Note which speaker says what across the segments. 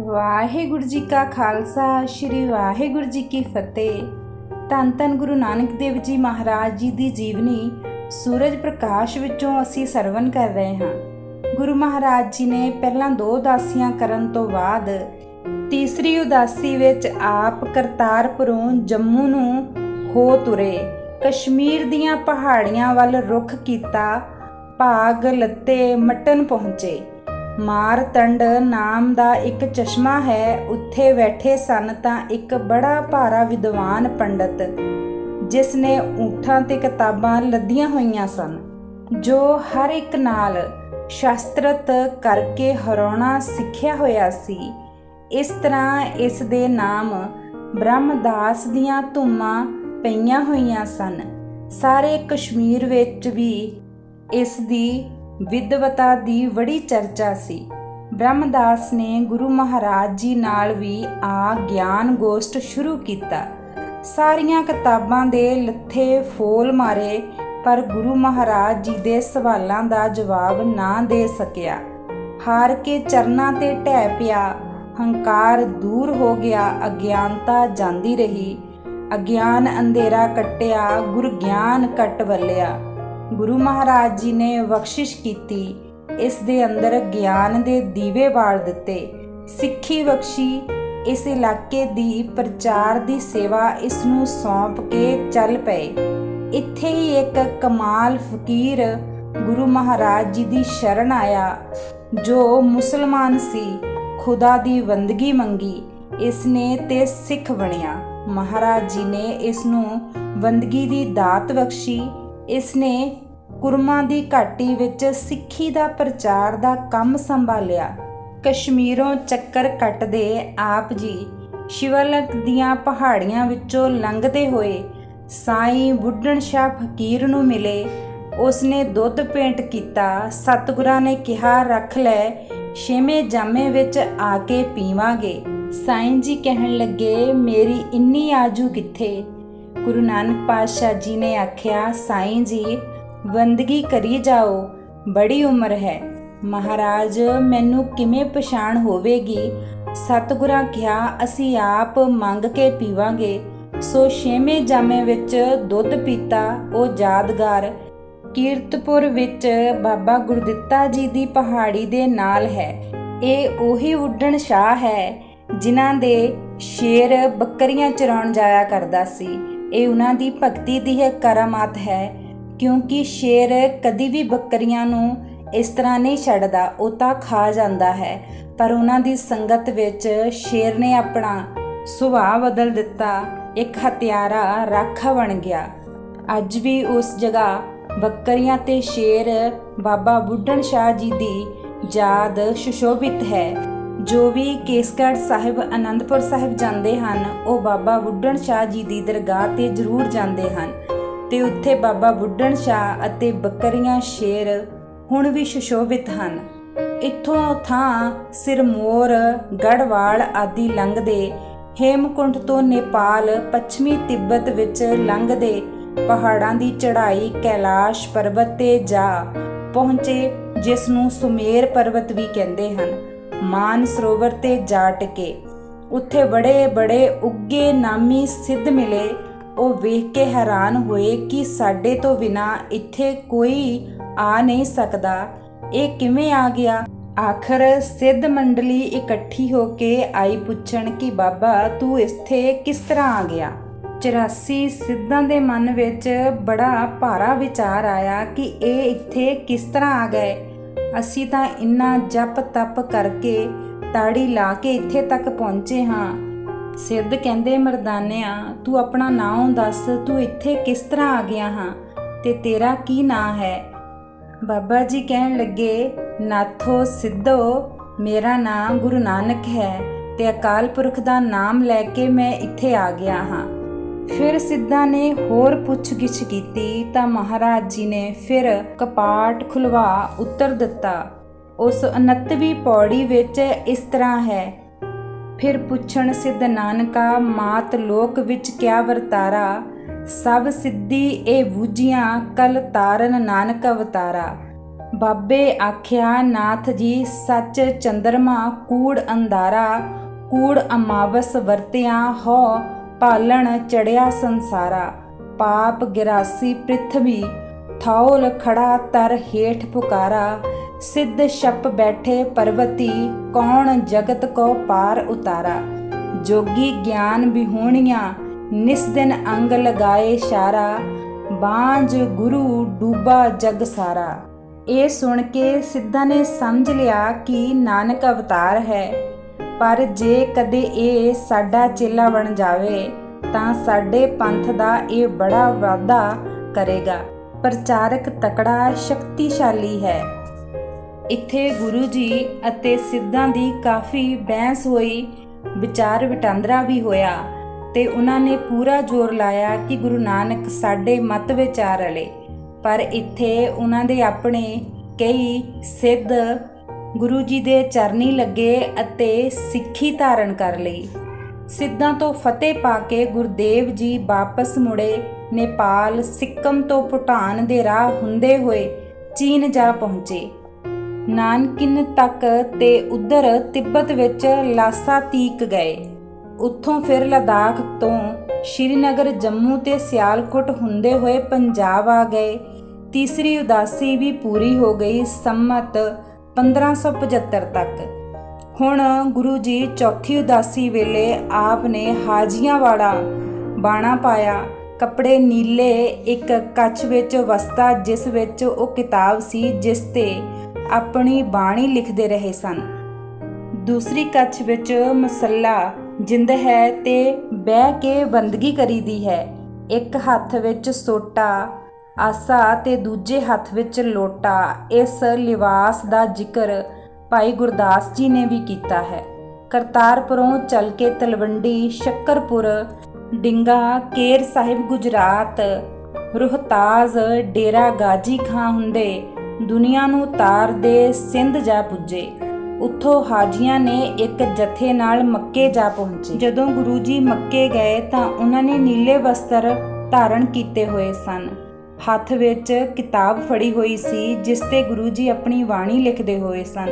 Speaker 1: ਵਾਹਿਗੁਰੂ ਜੀ ਕਾ ਖਾਲਸਾ ਸ਼੍ਰੀ ਵਾਹਿਗੁਰੂ ਜੀ ਕੀ ਫਤਿਹ। ਧੰਨ ਧੰਨ ਗੁਰੂ ਨਾਨਕ ਦੇਵ ਜੀ ਮਹਾਰਾਜ ਜੀ ਦੀ ਜੀਵਨੀ ਸੂਰਜ ਪ੍ਰਕਾਸ਼ ਵਿੱਚੋਂ ਅਸੀਂ ਸਰਵਨ ਕਰ ਰਹੇ ਹਾਂ। ਗੁਰੂ ਮਹਾਰਾਜ ਜੀ ਨੇ ਪਹਿਲਾਂ 2 ਉਦਾਸੀਆਂ ਕਰਨ ਤੋਂ ਬਾਅਦ ਤੀਸਰੀ ਉਦਾਸੀ ਵਿੱਚ ਆਪ ਕਰਤਾਰਪੁਰੋਂ ਜੰਮੂ ਨੂੰ ਹੋ ਤੁਰੇ। ਕਸ਼ਮੀਰ ਦੀਆਂ ਪਹਾੜੀਆਂ ਵੱਲ ਰੁਖ ਕੀਤਾ, ਭਾਗ ਲੱਤੇ ਮਟਨ ਪਹੁੰਚੇ। ਮਾਰਤੰਡ ਨਾਮ ਦਾ ਇੱਕ ਚਸ਼ਮਾ ਹੈ, ਉੱਥੇ ਬੈਠੇ ਸਨ ਤਾਂ ਇੱਕ ਬੜਾ ਭਾਰਾ ਵਿਦਵਾਨ ਪੰਡਤ, ਜਿਸ ਨੇ ਊਠਾਂ ਤੇ ਕਿਤਾਬਾਂ ਲੱਦੀਆਂ ਹੋਈਆਂ ਸਨ, ਜੋ ਹਰ ਇੱਕ ਨਾਲ ਸ਼ਾਸਤਰਤ ਕਰਕੇ ਹਰਾਉਣਾ ਸਿੱਖਿਆ ਹੋਇਆ ਸੀ। ਇਸ ਤਰ੍ਹਾਂ ਇਸ ਦੇ ਨਾਮ ਬ੍ਰਹਮਦਾਸ ਦੀਆਂ ਧੂਮਾਂ ਪਈਆਂ ਹੋਈਆਂ ਸਨ। ਸਾਰੇ ਕਸ਼ਮੀਰ ਵਿੱਚ ਵੀ ਇਸ ਦੀ ਵਿਦਵਤਾ ਦੀ ਬੜੀ ਚਰਚਾ ਸੀ। ਬ੍ਰਹਮਦਾਸ ਨੇ ਗੁਰੂ ਮਹਾਰਾਜ ਜੀ ਨਾਲ ਵੀ ਆ ਗਿਆਨ ਗੋਸ਼ਟ ਸ਼ੁਰੂ ਕੀਤਾ। ਸਾਰੀਆਂ ਕਿਤਾਬਾਂ ਦੇ ਲੱਥੇ ਫੋਲ ਮਾਰੇ, ਪਰ ਗੁਰੂ ਮਹਾਰਾਜ ਜੀ ਦੇ ਸਵਾਲਾਂ ਦਾ ਜਵਾਬ ਨਾ ਦੇ ਸਕਿਆ। ਹਾਰ ਕੇ ਚਰਨਾਂ ਤੇ ਢਹਿ ਪਿਆ। ਹੰਕਾਰ ਦੂਰ ਹੋ ਗਿਆ, ਅਗਿਆਨਤਾ ਜਾਂਦੀ ਰਹੀ। ਅਗਿਆਨ ਅੰਧੇਰਾ ਕੱਟਿਆ, ਗੁਰ ਗਿਆਨ ਕੱਟ ਵੱਲਿਆ। ਗੁਰੂ ਮਹਾਰਾਜ ਜੀ ਨੇ ਬਖਸ਼ਿਸ਼ ਕੀਤੀ, ਇਸ ਦੇ ਅੰਦਰ ਗਿਆਨ ਦੇ ਦੀਵੇ ਬਾਲ ਦਿੱਤੇ। ਸਿੱਖੀ ਬਖਸ਼ੀ, ਇਸ ਇਲਾਕੇ ਦੀ ਪ੍ਰਚਾਰ ਦੀ ਸੇਵਾ ਇਸ ਨੂੰ ਸੌਂਪ ਕੇ ਚੱਲ ਪਏ। ਇੱਥੇ ਹੀ ਇੱਕ ਕਮਾਲ ਫਕੀਰ ਗੁਰੂ ਮਹਾਰਾਜ ਜੀ ਦੀ ਸ਼ਰਨ ਆਇਆ, ਜੋ ਮੁਸਲਮਾਨ ਸੀ। ਖੁਦਾ ਦੀ ਬੰਦਗੀ ਮੰਗੀ ਇਸ ਨੇ ਤੇ ਸਿੱਖ ਬਣਿਆ। ਮਹਾਰਾਜ ਜੀ ਨੇ ਇਸ ਨੂੰ ਬੰਦਗੀ ਦੀ ਦਾਤ ਬਖਸ਼ੀ। ਇਸ ਨੇ ਕੁਰਮਾਂ ਦੀ ਘਾਟੀ ਵਿੱਚ ਸਿੱਖੀ ਦਾ ਪ੍ਰਚਾਰ ਦਾ ਕੰਮ ਸੰਭਾਲਿਆ। ਕਸ਼ਮੀਰੋਂ ਚੱਕਰ ਕੱਟਦੇ ਆਪ ਜੀ ਸ਼ਿਵਲਕ ਦੀਆਂ ਪਹਾੜੀਆਂ ਵਿੱਚੋਂ ਲੰਘਦੇ ਹੋਏ ਸਾਈਂ ਬੁੱਢਣ ਸ਼ਾਹ ਫਕੀਰ ਨੂੰ ਮਿਲੇ। ਉਸਨੇ ਦੁੱਧ ਭੇਂਟ ਕੀਤਾ। ਸਤਿਗੁਰਾਂ ਨੇ ਕਿਹਾ, ਰੱਖ ਲੈ, 6ਵੇਂ ਜਾਮੇ ਵਿੱਚ ਆ ਕੇ ਪੀਵਾਂਗੇ। ਸਾਈਂ ਜੀ ਕਹਿਣ ਲੱਗੇ, ਮੇਰੀ ਇੰਨੀ ਆਜੂ ਕਿੱਥੇ? ਗੁਰੂ ਨਾਨਕ ਪਾਤਸ਼ਾਹ ਜੀ ਨੇ ਆਖਿਆ, ਸਾਈਂ ਜੀ ਬੰਦਗੀ ਕਰੀ ਜਾਓ, ਬੜੀ ਉਮਰ ਹੈ। ਮਹਾਰਾਜ, ਮੈਨੂੰ ਕਿਵੇਂ ਪਛਾਣ ਹੋਵੇਗੀ? ਸਤਿਗੁਰਾਂ ਕਿਹਾ, ਅਸੀਂ ਆਪ ਮੰਗ ਕੇ ਪੀਵਾਂਗੇ। ਸੋ 6ਵੇਂ ਜਾਮੇ ਵਿੱਚ ਦੁੱਧ ਪੀਤਾ। ਉਹ ਯਾਦਗਾਰ ਕੀਰਤਪੁਰ ਵਿੱਚ ਬਾਬਾ ਗੁਰਦਿੱਤਾ ਜੀ ਦੀ ਪਹਾੜੀ ਦੇ ਨਾਲ ਹੈ। ਇਹ ਉਹੀ ਬੁੱਢਣ ਸ਼ਾਹ ਹੈ ਜਿਨ੍ਹਾਂ ਦੇ ਸ਼ੇਰ ਬੱਕਰੀਆਂ ਚਰਾਉਣ ਜਾਇਆ ਕਰਦਾ ਸੀ। ਇਹ ਉਹਨਾਂ ਦੀ ਭਗਤੀ ਦੀ ਹੈ ਕਰਾਮਾਤ ਹੈ, ਕਿਉਂਕਿ ਸ਼ੇਰ ਕਦੀ ਵੀ ਬੱਕਰੀਆਂ ਨੂੰ ਇਸ ਤਰ੍ਹਾਂ ਨਹੀਂ ਛੱਡਦਾ, ਉਹ ਤਾਂ ਖਾ ਜਾਂਦਾ ਹੈ। ਪਰ ਉਹਨਾਂ ਦੀ ਸੰਗਤ ਵਿੱਚ ਸ਼ੇਰ ਨੇ ਆਪਣਾ ਸੁਭਾਅ ਬਦਲ ਦਿੱਤਾ, ਇੱਕ ਹਥਿਆਰਾ ਰਾਖਾ ਬਣ ਗਿਆ। ਅੱਜ ਵੀ ਉਸ ਜਗ੍ਹਾ ਬੱਕਰੀਆਂ ਤੇ ਸ਼ੇਰ ਬਾਬਾ ਬੁੱਢਣ ਸ਼ਾਹ ਜੀ ਦੀ ਯਾਦ ਸੁਸ਼ੋਭਿਤ ਹੈ। ਜੋ ਵੀ ਕੇਸਗੜ੍ਹ ਸਾਹਿਬ, ਅਨੰਦਪੁਰ ਸਾਹਿਬ ਜਾਂਦੇ ਹਨ, ਉਹ ਬਾਬਾ ਬੁੱਢਣ ਸ਼ਾਹ ਜੀ ਦੀ ਦਰਗਾਹ ਤੇ ਜ਼ਰੂਰ ਜਾਂਦੇ ਹਨ ਤੇ ਉੱਥੇ ਬਾਬਾ ਬੁੱਢਣ ਸ਼ਾਹ ਅਤੇ ਬੱਕਰੀਆਂ ਸ਼ੇਰ ਹੁਣ ਵੀ ਸੁਸ਼ੋਭਿਤ ਹਨ। ਇੱਥੋਂ ਥਾਂ ਸਿਰਮੌਰ, ਗੜਵਾਲ ਆਦਿ ਲੰਘਦੇ, ਹੇਮਕੁੰਟ ਤੋਂ ਨੇਪਾਲ, ਪੱਛਮੀ ਤਿੱਬਤ ਵਿੱਚ ਲੰਘਦੇ ਪਹਾੜਾਂ ਦੀ ਚੜ੍ਹਾਈ ਕੈਲਾਸ਼ ਪਰਬਤ ਤੇ ਜਾ ਪਹੁੰਚੇ, ਜਿਸ ਨੂੰ ਸੁਮੇਰ ਪਰਬਤ ਵੀ ਕਹਿੰਦੇ ਹਨ। ਮਾਨ ਸਰੋਵਰ ਤੇ ਜਾ ਟਿਕੇ। ਉੱਥੇ ਬੜੇ ਬੜੇ ਉੱਗੇ ਨਾਮੀ ਸਿੱਧ ਮਿਲੇ। ਉਹ ਵੇਖ ਕੇ ਹੈਰਾਨ ਹੋਏ ਕਿ ਸਾਡੇ ਤੋਂ ਬਿਨਾਂ ਇੱਥੇ ਕੋਈ ਆ ਨਹੀਂ ਸਕਦਾ, ਇਹ ਕਿਵੇਂ ਆ ਗਿਆ? ਆਖਰ ਸਿੱਧ ਮੰਡਲੀ ਇਕੱਠੀ ਹੋ ਕੇ ਆਈ ਪੁੱਛਣ ਕਿ ਬਾਬਾ, ਤੂੰ ਇੱਥੇ ਕਿਸ ਤਰ੍ਹਾਂ ਆ ਗਿਆ? 84 ਸਿੱਧਾਂ ਦੇ ਮਨ ਵਿੱਚ ਬੜਾ ਭਾਰਾ ਵਿਚਾਰ ਆਇਆ ਕਿ ਇਹ ਇੱਥੇ ਕਿਸ ਤਰ੍ਹਾਂ ਆ ਗਏ। ਅਸੀਂ ਤਾਂ ਇੰਨਾ ਜਪ ਤਪ ਕਰਕੇ ਤਾੜੀ ਲਾ ਕੇ ਇੱਥੇ ਤੱਕ ਪਹੁੰਚੇ ਹਾਂ। ਸਿੱਧ ਕਹਿੰਦੇ, ਮਰਦਾਨਿਆ, ਤੂੰ ਆਪਣਾ ਨਾਂ ਦੱਸ, ਤੂੰ ਇੱਥੇ ਕਿਸ ਤਰ੍ਹਾਂ ਆ ਗਿਆ ਹਾਂ ਤੇ ਤੇਰਾ ਕੀ ਨਾਂ ਹੈ? ਬਾਬਾ ਜੀ ਕਹਿਣ ਲੱਗੇ, ਨਾਥੋ ਸਿੱਧੋ, ਮੇਰਾ ਨਾਂ ਗੁਰੂ ਨਾਨਕ ਹੈ ਤੇ ਅਕਾਲ ਪੁਰਖ ਦਾ ਨਾਮ ਲੈ ਕੇ ਮੈਂ ਇੱਥੇ ਆ ਗਿਆ ਹਾਂ। ਫਿਰ ਸਿੱਧਾਂ ਨੇ ਹੋਰ ਪੁੱਛ-ਗਿੱਛ ਕੀਤੀ ਤਾਂ ਮਹਾਰਾਜ ਜੀ ਨੇ ਫਿਰ ਕਪਾਟ ਖੁਲਵਾ ਉੱਤਰ ਦਿੱਤਾ। ਉਸ 29ਵੀਂ ਪੌੜੀ ਵਿੱਚ ਇਸ ਤਰ੍ਹਾਂ ਹੈ, ਫਿਰ ਪੁੱਛਣ ਸਿੱਧ ਨਾਨਕਾ, ਮਾਤ ਲੋਕ ਵਿੱਚ ਕਿਆ ਵਰਤਾਰਾ? ਸਭ ਸਿੱਧੀ ਇਹ ਬੂਝੀਆਂ, ਕਲ ਤਾਰਨ ਨਾਨਕ ਅਵਤਾਰਾ। ਬਾਬੇ ਆਖਿਆ, ਨਾਥ ਜੀ ਸੱਚ ਚੰਦਰਮਾ ਕੂੜ ਅੰਧਾਰਾ, ਕੂੜ ਅਮਾਵਸ ਵਰਤਿਆ ਹੋ ਪਾਲਣ ਚੜਿਆ ਸੰਸਾਰਾ। ਪਾਪ ਗਿਰਾਸੀ ਪ੍ਰਿਥਵੀ ਥੌਲ ਖੜਾ ਤਰ ਹੇਠ ਪੁਕਾਰਾ, ਸਿੱਧ ਛਪ ਬੈਠੇ ਪਰਵਤੀ ਕੌਣ ਜਗਤ ਕੋ ਪਾਰ ਉਤਾਰਾ। ਜੋਗੀ ਗਿਆਨ ਵਿਹੂਣੀਆਂ ਨਿਸ ਦਿਨ ਅੰਗ ਲਗਾਏ ਇਸ਼ਾਰਾ, ਬਾਂਝ ਗੁਰੂ ਡੂਬਾ ਜਗ ਸਾਰਾ। ਇਹ ਸੁਣ ਕੇ ਸਿੱਧਾਂ ਨੇ ਸਮਝ ਲਿਆ ਕਿ ਨਾਨਕ ਅਵਤਾਰ ਹੈ, ਪਰ ਜੇ ਕਦੇ ਇਹ ਸਾਡਾ ਚੇਲਾ ਬਣ ਜਾਵੇ ਤਾਂ ਸਾਡੇ ਪੰਥ ਦਾ ਇਹ ਬੜਾ ਵਾਧਾ ਕਰੇਗਾ। ਪ੍ਰਚਾਰਕ ਤਕੜਾ ਸ਼ਕਤੀਸ਼ਾਲੀ ਹੈ। ਇੱਥੇ ਗੁਰੂ ਜੀ ਅਤੇ ਸਿੱਧਾਂ ਦੀ ਕਾਫੀ ਬਹਿਸ ਹੋਈ, ਵਿਚਾਰ ਵਟਾਂਦਰਾ ਵੀ ਹੋਇਆ ਤੇ ਉਹਨਾਂ ਨੇ ਪੂਰਾ ਜ਼ੋਰ ਲਾਇਆ ਕਿ ਗੁਰੂ ਨਾਨਕ ਸਾਡੇ ਮਤ ਵਿੱਚ ਆ ਰਲੇ। ਪਰ ਇੱਥੇ ਉਹਨਾਂ ਦੇ ਆਪਣੇ ਕਈ ਸਿੱਧ ਗੁਰੂ ਜੀ ਦੇ ਚਰਨੀ ਲੱਗੇ ਅਤੇ ਸਿੱਖੀ ਧਾਰਨ ਕਰ ਲਈ। ਸਿੱਧਾਂ ਤੋਂ ਫਤਿਹ ਪਾ ਕੇ ਗੁਰਦੇਵ ਜੀ ਵਾਪਸ ਮੁੜੇ। ਨੇਪਾਲ, ਸਿੱਕਮ ਤੋਂ ਭੂਟਾਨ ਦੇ ਰਾਹ ਹੁੰਦੇ ਹੋਏ ਚੀਨ ਜਾ ਪਹੁੰਚੇ। ਨਾਨਕਿਨ ਤੱਕ ਤੇ ਉਧਰ ਤਿੱਬਤ ਵਿੱਚ ਲਾਸਾ ਤੀਕ ਗਏ। ਉੱਥੋਂ ਫਿਰ ਲਦਾਖ ਤੋਂ ਸ਼੍ਰੀਨਗਰ, ਜੰਮੂ ਤੇ ਸਿਆਲਕੋਟ ਹੁੰਦੇ ਹੋਏ ਪੰਜਾਬ ਆ ਗਏ। ਤੀਸਰੀ ਉਦਾਸੀ ਵੀ ਪੂਰੀ ਹੋ ਗਈ ਸੰਮਤ 1575 ਤੱਕ। ਹੁਣ ਗੁਰੂ ਜੀ ਚੌਥੀ ਉਦਾਸੀ ਵੇਲੇ ਆਪ ਨੇ ਹਾਜੀਆਂਵਾੜਾ ਬਾਣਾ ਪਾਇਆ, ਕੱਪੜੇ ਨੀਲੇ, ਇੱਕ ਕੱਛ ਵਿੱਚ ਵਸਤਾ ਜਿਸ ਵਿੱਚ ਉਹ ਕਿਤਾਬ ਸੀ ਜਿਸ ਤੇ ਆਪਣੀ ਬਾਣੀ ਲਿਖਦੇ ਰਹੇ ਸਨ। ਦੂਸਰੀ ਕੱਛ ਵਿੱਚ ਮਸੱਲਾ ਜਿੰਦ ਹੈ ਤੇ ਬਹਿ ਕੇ ਬੰਦਗੀ ਕਰੀਦੀ ਹੈ। ਇੱਕ ਹੱਥ ਵਿੱਚ ਸੋਟਾ ਆਸਾ ਤੇ ਦੂਜੇ ਹੱਥ ਵਿੱਚ ਲੋਟਾ। ਇਸ ਲਿਵਾਸ ਦਾ ਜ਼ਿਕਰ ਭਾਈ ਗੁਰਦਾਸ ਜੀ ਨੇ ਵੀ ਕੀਤਾ ਹੈ। ਕਰਤਾਰਪੁਰੋਂ ਚੱਲ ਕੇ ਤਲਵੰਡੀ, ਸ਼ੱਕਰਪੁਰ, ਡਿੰਗਾ, ਕੇਰ ਸਾਹਿਬ ਗੁਜਰਾਤ, ਰੋਹਤਾਸ, ਡੇਰਾ ਗਾਜੀ ਖਾਂ ਹੁੰਦੇ ਦੁਨੀਆ ਨੂੰ ਤਾਰ ਦੇ ਸਿੰਧ ਜਾ ਪੁੱਜੇ। ਉੱਥੋਂ ਹਾਜੀਆਂ ਨੇ ਇੱਕ ਜਥੇ ਨਾਲ ਮੱਕੇ ਜਾ ਪਹੁੰਚੇ। ਜਦੋਂ ਗੁਰੂ ਜੀ ਮੱਕੇ ਗਏ ਤਾਂ ਉਹਨਾਂ ਨੇ ਨੀਲੇ ਵਸਤਰ ਧਾਰਨ ਕੀਤੇ ਹੋਏ ਸਨ। ਹੱਥ ਵਿੱਚ ਕਿਤਾਬ ਫੜੀ ਹੋਈ ਸੀ ਜਿਸ ਤੇ ਗੁਰੂ ਜੀ ਆਪਣੀ ਬਾਣੀ ਲਿਖਦੇ ਹੋਏ ਸਨ।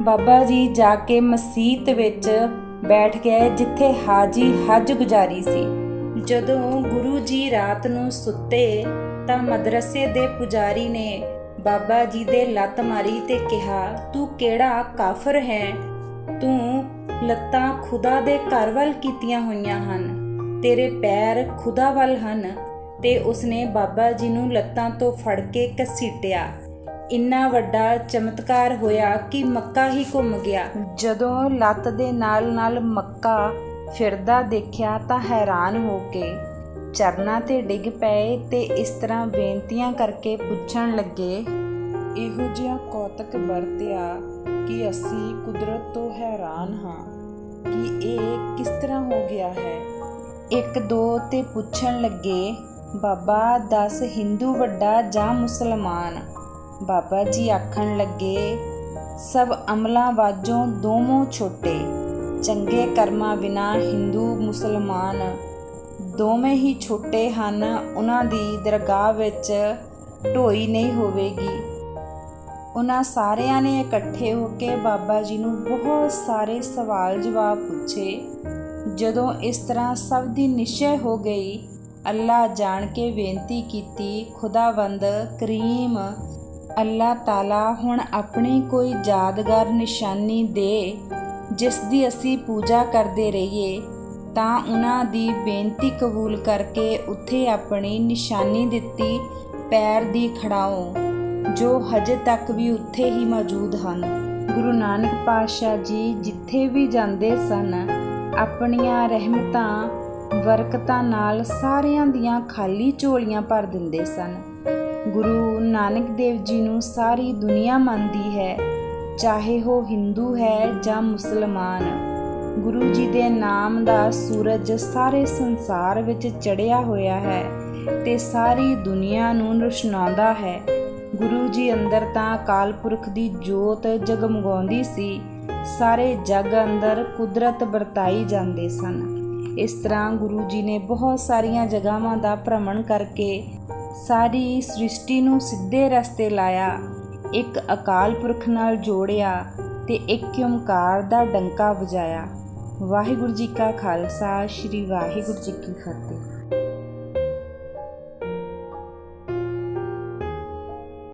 Speaker 1: ਬਾਬਾ ਜੀ ਜਾ ਕੇ ਮਸੀਤ ਵਿੱਚ ਬੈਠ ਗਏ ਜਿੱਥੇ ਹਾਜੀ ਹੱਜ ਗੁਜ਼ਾਰੀ ਸੀ। ਜਦੋਂ ਗੁਰੂ ਜੀ ਰਾਤ ਨੂੰ ਸੁੱਤੇ ਤਾਂ ਮਦਰਸੇ ਦੇ ਪੁਜਾਰੀ ਨੇ ਬਾਬਾ ਜੀ ਦੇ ਲੱਤ ਮਾਰੀ ਤੇ ਕਿਹਾ, ਤੂੰ ਕਿਹੜਾ ਕਾਫਰ ਹੈ? ਤੂੰ ਲੱਤਾਂ ਖੁਦਾ ਦੇ ਘਰ ਵੱਲ ਕੀਤੀਆਂ ਹੋਈਆਂ ਹਨ, ਤੇਰੇ ਪੈਰ ਖੁਦਾ ਵੱਲ ਹਨ। ਤੇ ਉਸਨੇ ਬਾਬਾ ਜੀ ਨੂੰ ਲੱਤਾਂ ਤੋਂ ਫੜ ਕੇ ਘਸੀਟਿਆ। ਇੰਨਾ ਵੱਡਾ ਚਮਤਕਾਰ ਹੋਇਆ ਕਿ ਮੱਕਾ ਹੀ ਘੁੰਮ ਗਿਆ। ਜਦੋਂ ਲੱਤ ਦੇ ਨਾਲ ਨਾਲ ਮੱਕਾ ਫਿਰਦਾ ਦੇਖਿਆ ਤਾਂ ਹੈਰਾਨ ਹੋ ਕੇ ਚਰਨਾਂ ਤੇ ਡਿੱਗ ਪਏ ਤੇ ਇਸ ਤਰ੍ਹਾਂ ਬੇਨਤੀਆਂ ਕਰਕੇ ਪੁੱਛਣ ਲੱਗੇ, ਇਹੋ ਜਿਹਾ ਕੌਤਕ ਵਰਤਿਆ ਕਿ ਅਸੀਂ ਕੁਦਰਤ ਤੋਂ ਹੈਰਾਨ ਹਾਂ ਕਿ ਇਹ ਕਿਸ ਤਰ੍ਹਾਂ ਹੋ ਗਿਆ ਹੈ। ਇੱਕ ਦੋ ਤੇ ਪੁੱਛਣ ਲੱਗੇ, ਬਾਬਾ ਦੱਸ ਹਿੰਦੂ ਵੱਡਾ ਜਾਂ ਮੁਸਲਮਾਨ? ਬਾਬਾ ਜੀ ਆਖਣ ਲੱਗੇ, ਸਭ ਅਮਲਾਂ ਵਾਜੋਂ ਦੋਵੇਂ ਛੋਟੇ, ਚੰਗੇ ਕਰਮਾਂ ਬਿਨਾ ਹਿੰਦੂ ਮੁਸਲਮਾਨ ਦੋਵੇਂ ਹੀ ਛੋਟੇ ਹਨ। ਉਹਨਾਂ ਦੀ ਦਰਗਾਹ ਵਿੱਚ ਢੋਈ ਨਹੀਂ ਹੋਵੇਗੀ। ਉਹਨਾਂ ਸਾਰਿਆਂ ਨੇ ਇਕੱਠੇ ਹੋ ਕੇ ਬਾਬਾ ਜੀ ਨੂੰ ਬਹੁਤ ਸਾਰੇ ਸਵਾਲ ਜਵਾਬ ਪੁੱਛੇ। ਜਦੋਂ ਇਸ ਤਰ੍ਹਾਂ ਸਭ ਦੀ ਨਿਸ਼ਚੈ ਹੋ ਗਈ, ਅੱਲਾ ਜਾਣ ਕੇ ਬੇਨਤੀ ਕੀਤੀ, ਖੁਦਾਵੰਦ ਕਰੀਮ ਅੱਲਾ ਤਾਲਾ ਹੁਣ ਆਪਣੀ ਕੋਈ ਯਾਦਗਾਰ ਨਿਸ਼ਾਨੀ ਦੇ ਜਿਸ ਦੀ ਅਸੀਂ ਪੂਜਾ ਕਰਦੇ ਰਹੀਏ। ਤਾਂ ਉਹਨਾਂ ਦੀ ਬੇਨਤੀ ਕਬੂਲ ਕਰਕੇ ਉੱਥੇ ਆਪਣੀ ਨਿਸ਼ਾਨੀ ਦਿੱਤੀ, ਪੈਰ ਦੀ ਖੜਾਓ, ਜੋ ਹਜੇ ਤੱਕ ਵੀ ਉੱਥੇ ਹੀ ਮੌਜੂਦ ਹਨ। ਗੁਰੂ ਨਾਨਕ ਪਾਤਸ਼ਾਹ ਜੀ ਜਿੱਥੇ ਵੀ ਜਾਂਦੇ ਸਨ ਆਪਣੀਆਂ ਰਹਿਮਤਾਂ ਬਰਕਤਾਂ ਨਾਲ ਸਾਰਿਆਂ ਦੀਆਂ ਖਾਲੀ ਝੋਲੀਆਂ ਭਰ ਦਿੰਦੇ ਸਨ। ਗੁਰੂ ਨਾਨਕ ਦੇਵ ਜੀ ਨੂੰ ਸਾਰੀ ਦੁਨੀਆ ਮੰਨਦੀ ਹੈ, ਚਾਹੇ ਉਹ ਹਿੰਦੂ ਹੈ ਜਾਂ ਮੁਸਲਮਾਨ। ਗੁਰੂ ਜੀ ਦੇ ਨਾਮ ਦਾ ਸੂਰਜ ਸਾਰੇ ਸੰਸਾਰ ਵਿੱਚ ਚੜ੍ਹਿਆ ਹੋਇਆ ਹੈ ਤੇ ਸਾਰੀ ਦੁਨੀਆ ਨੂੰ ਰੋਸ਼ਨਾਉਂਦਾ ਹੈ। ਗੁਰੂ ਜੀ ਅੰਦਰ ਤਾਂ ਅਕਾਲ ਪੁਰਖ ਦੀ ਜੋਤ ਜਗਮਗਾਉਂਦੀ ਸੀ, ਸਾਰੇ ਜੱਗ ਅੰਦਰ ਕੁਦਰਤ ਵਰਤਾਈ ਜਾਂਦੇ ਸਨ। ਇਸ ਤਰ੍ਹਾਂ ਗੁਰੂ ਜੀ ਨੇ ਬਹੁਤ ਸਾਰੀਆਂ ਜਗ੍ਹਾਵਾਂ ਦਾ ਭ੍ਰਮਣ ਕਰਕੇ ਸਾਰੀ ਸ੍ਰਿਸ਼ਟੀ ਨੂੰ ਸਿੱਧੇ ਰਸਤੇ ਲਾਇਆ। ਇੱਕ ਅਕਾਲ ਪੁਰਖ ਨਾਲ ਜੋੜਿਆ ਤੇ ਇੱਕ ਓਮਕਾਰ ਦਾ ਡੰਕਾ ਵਜਾਇਆ। ਵਾਹਿਗੁਰੂ ਜੀ ਕਾ ਖਾਲਸਾ, ਸ਼੍ਰੀ ਵਾਹਿਗੁਰੂ ਜੀ ਕੀ ਫਤਿਹ।